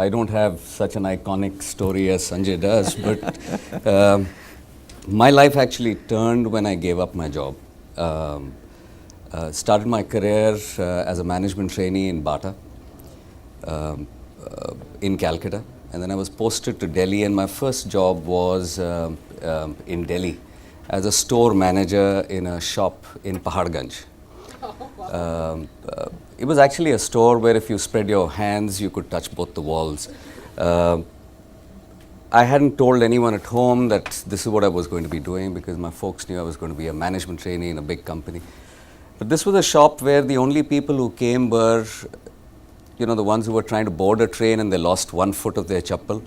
I don't have such an iconic story as Sanjay does, but my life actually turned when I gave up my job. Started my career as a management trainee in Bata, in Calcutta, and then I was posted to Delhi, and my first job was in Delhi as a store manager in a shop in Paharganj. It was actually a store where if you spread your hands, you could touch both the walls. I hadn't told anyone at home that this is what I was going to be doing because my folks knew I was going to be a management trainee in a big company. But this was a shop where the only people who came were, you know, the ones who were trying to board a train and they lost 1 foot of their chappal.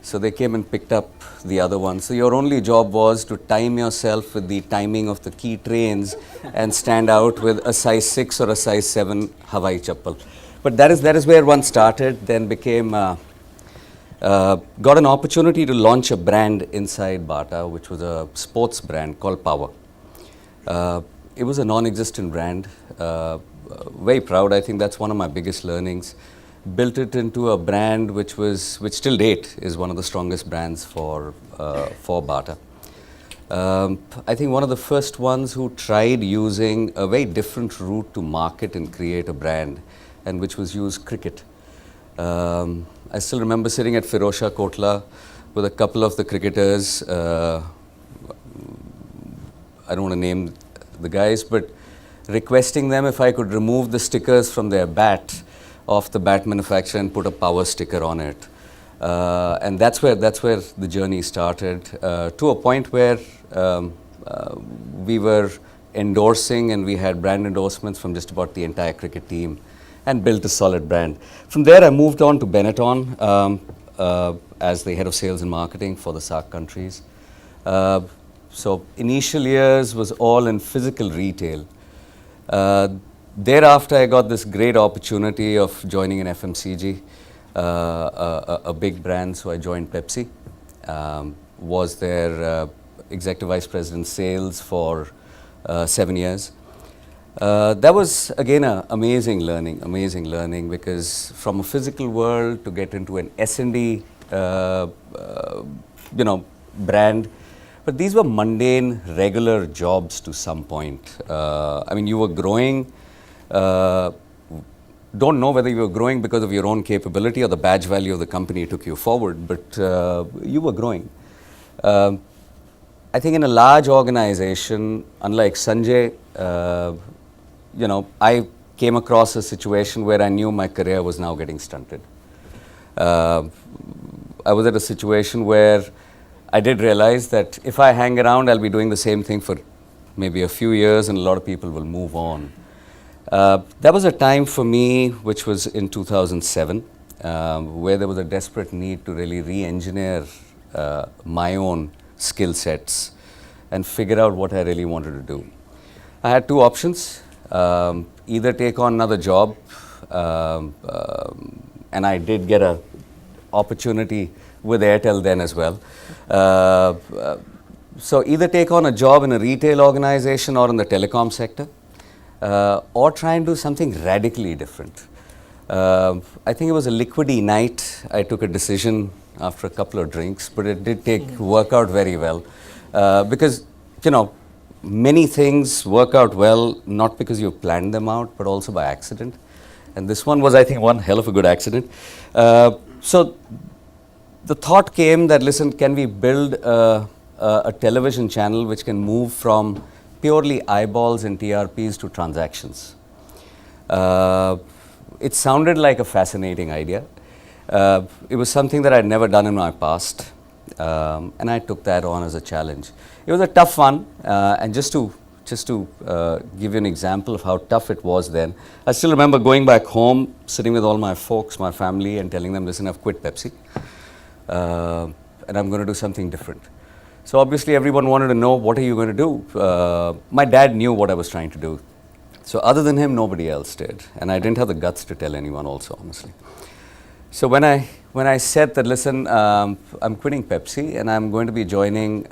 So they came and picked up the other one. So your only job was to time yourself with the timing of the key trains and stand out with a size 6 or a size 7 Hawaii chappal. But that is where one started, then became, got an opportunity to launch a brand inside Bata, which was a sports brand called Power. It was a non-existent brand. Very proud. I think that's one of my biggest learnings. Built it into a brand which till date is one of the strongest brands for Bata. I think one of the first ones who tried using a very different route to market and create a brand, and which was use cricket. I still remember sitting at Firosha Kotla with a couple of the cricketers. I don't want to name the guys, but requesting them if I could remove the stickers from their bat of the bat manufacturer and put a Power sticker on it. And that's where the journey started, to a point where we were endorsing and we had brand endorsements from just about the entire cricket team and built a solid brand. From there I moved on to Benetton as the head of sales and marketing for the SAARC countries. So initial years was all in physical retail. Thereafter, I got this great opportunity of joining an FMCG, a big brand, so I joined Pepsi. Was their executive vice president sales for 7 years. That was again an amazing learning because from a physical world to get into an S&D, brand. But these were mundane, regular jobs to some point. I mean, you were growing. Don't know whether you were growing because of your own capability or the badge value of the company took you forward, but you were growing. I think in a large organization, unlike Sanjay, I came across a situation where I knew my career was now getting stunted. I was at a situation where I did realize that if I hang around, I'll be doing the same thing for maybe a few years and a lot of people will move on. That was a time for me, which was in 2007, where there was a desperate need to really re-engineer my own skill sets and figure out what I really wanted to do. I had two options, either take on another job, and I did get an opportunity with Airtel then as well. So either take on a job in a retail organization or in the telecom sector, or try and do something radically different. I think it was a liquidy night. I took a decision after a couple of drinks, but it did work out very well. Because, many things work out well, not because you planned them out, but also by accident. And this one was, I think, one hell of a good accident. So the thought came that, listen, can we build a television channel which can move from purely eyeballs and TRPs to transactions? It sounded like a fascinating idea. It was something that I'd never done in my past, and I took that on as a challenge. It was a tough one, and just to give you an example of how tough it was then, I still remember going back home, sitting with all my folks, my family, and telling them, listen, I've quit Pepsi, and I'm going to do something different. So obviously everyone wanted to know, what are you going to do? My dad knew what I was trying to do. So other than him, nobody else did. And I didn't have the guts to tell anyone also, honestly. So when I said that, listen, I'm quitting Pepsi and I'm going to be joining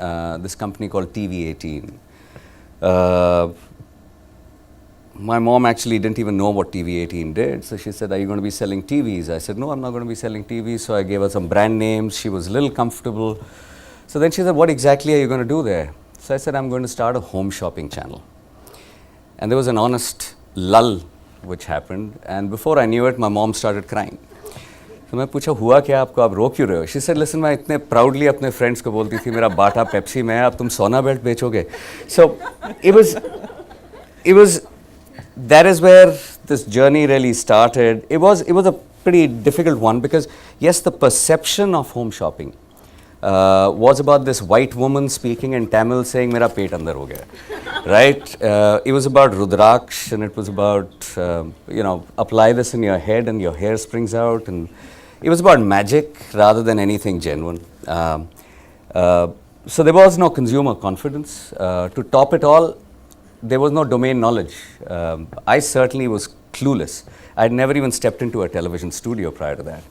this company called TV18. my mom actually didn't even know what TV18 did. So she said, are you going to be selling TVs? I said, no, I'm not going to be selling TVs. So I gave her some brand names. She was a little comfortable. So then she said, what exactly are you going to do there? So I said, I'm going to start a home shopping channel. And there was an honest lull which happened. And before I knew it, my mom started crying. तो मैं पूछा हुआ क्या आपको, आप रो क्यों रहे हो? She said, listen, मैं इतने proudly अपने friends को बोलती थी मेरा बाटा पेप्सी में है, अब तुम सोना belt बेचोगे. So it was that is where this journey really started. It was a pretty difficult one because yes, the perception of home shopping was about this white woman speaking in Tamil saying मेरा पेट अंदर हो गया, right? It was about Rudraksh, and it was about apply this in your head and your hair springs out, and it was about magic rather than anything genuine. So there was no consumer confidence. To top it all, there was no domain knowledge. I certainly was clueless. I had never even stepped into a television studio prior to that.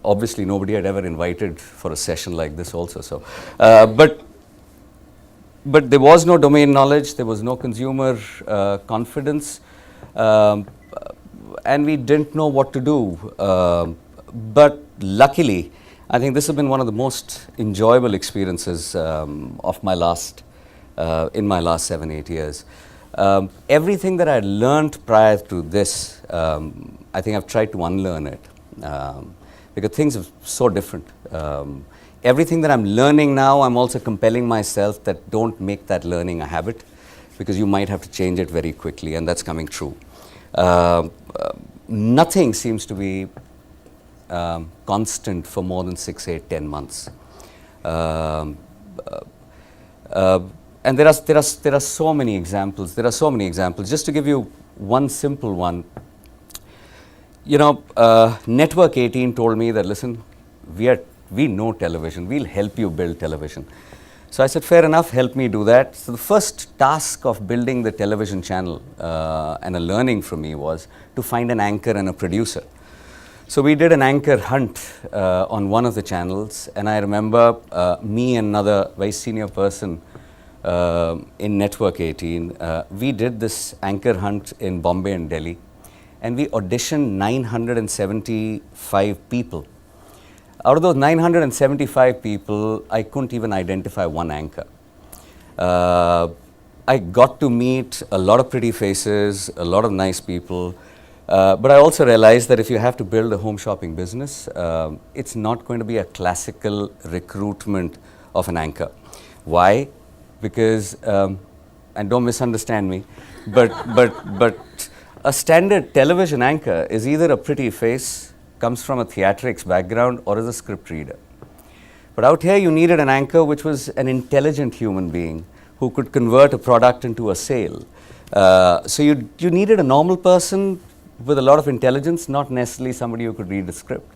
Obviously, nobody had ever invited for a session like this also. So, but there was no domain knowledge. There was no consumer confidence. And we didn't know what to do. But luckily, I think this has been one of the most enjoyable experiences of my last, in my last 7-8 years. Everything that I had learned prior to this, I think I've tried to unlearn it. Because things are so different. Everything that I'm learning now, I'm also compelling myself that don't make that learning a habit, because you might have to change it very quickly, and that's coming true. Nothing seems to be constant for more than 6, 8, 10 months. And there are so many examples. There are so many examples. Just to give you one simple one, Network 18 told me that, listen, we know television. We'll help you build television. So I said, fair enough, help me do that. So the first task of building the television channel and a learning from me was to find an anchor and a producer. So we did an anchor hunt on one of the channels, and I remember me and another very senior person in Network 18, we did this anchor hunt in Bombay and Delhi, and we auditioned 975 people. Out of those 975 people, I couldn't even identify one anchor. I got to meet a lot of pretty faces, a lot of nice people, but I also realized that if you have to build a home shopping business, it's not going to be a classical recruitment of an anchor. Why? Because, and don't misunderstand me, but a standard television anchor is either a pretty face, comes from a theatrics background, or is a script reader. But out here you needed an anchor which was an intelligent human being who could convert a product into a sale. So you needed a normal person with a lot of intelligence, not necessarily somebody who could read a script.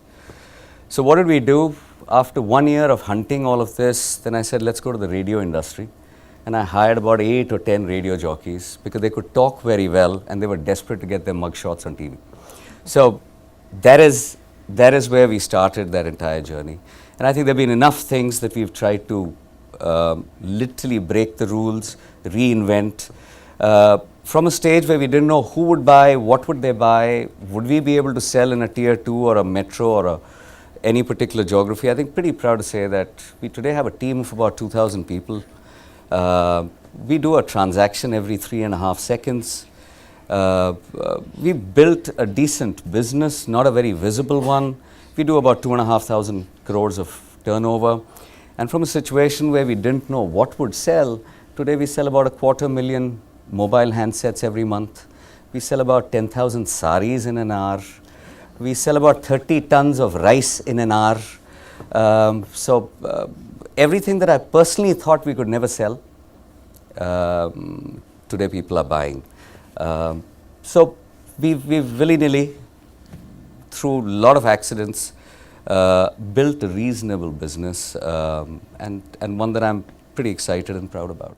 So what did we do? After 1 year of hunting all of this, then I said, let's go to the radio industry. And I hired about 8 or 10 radio jockeys because they could talk very well and they were desperate to get their mugshots on TV. So that is where we started that entire journey. And I think there have been enough things that we've tried to literally break the rules, reinvent. From a stage where we didn't know who would buy, what would they buy, would we be able to sell in a tier 2 or a metro or any particular geography. I think pretty proud to say that we today have a team of about 2,000 people. We do a transaction every 3.5 seconds. We built a decent business, not a very visible one. We do about 2,500 crores of turnover. And from a situation where we didn't know what would sell, today we sell about 250,000 mobile handsets every month. We sell about 10,000 saris in an hour. We sell about 30 tons of rice in an hour. Everything that I personally thought we could never sell, today people are buying. So we've willy-nilly, through a lot of accidents, built a reasonable business and one that I'm pretty excited and proud about.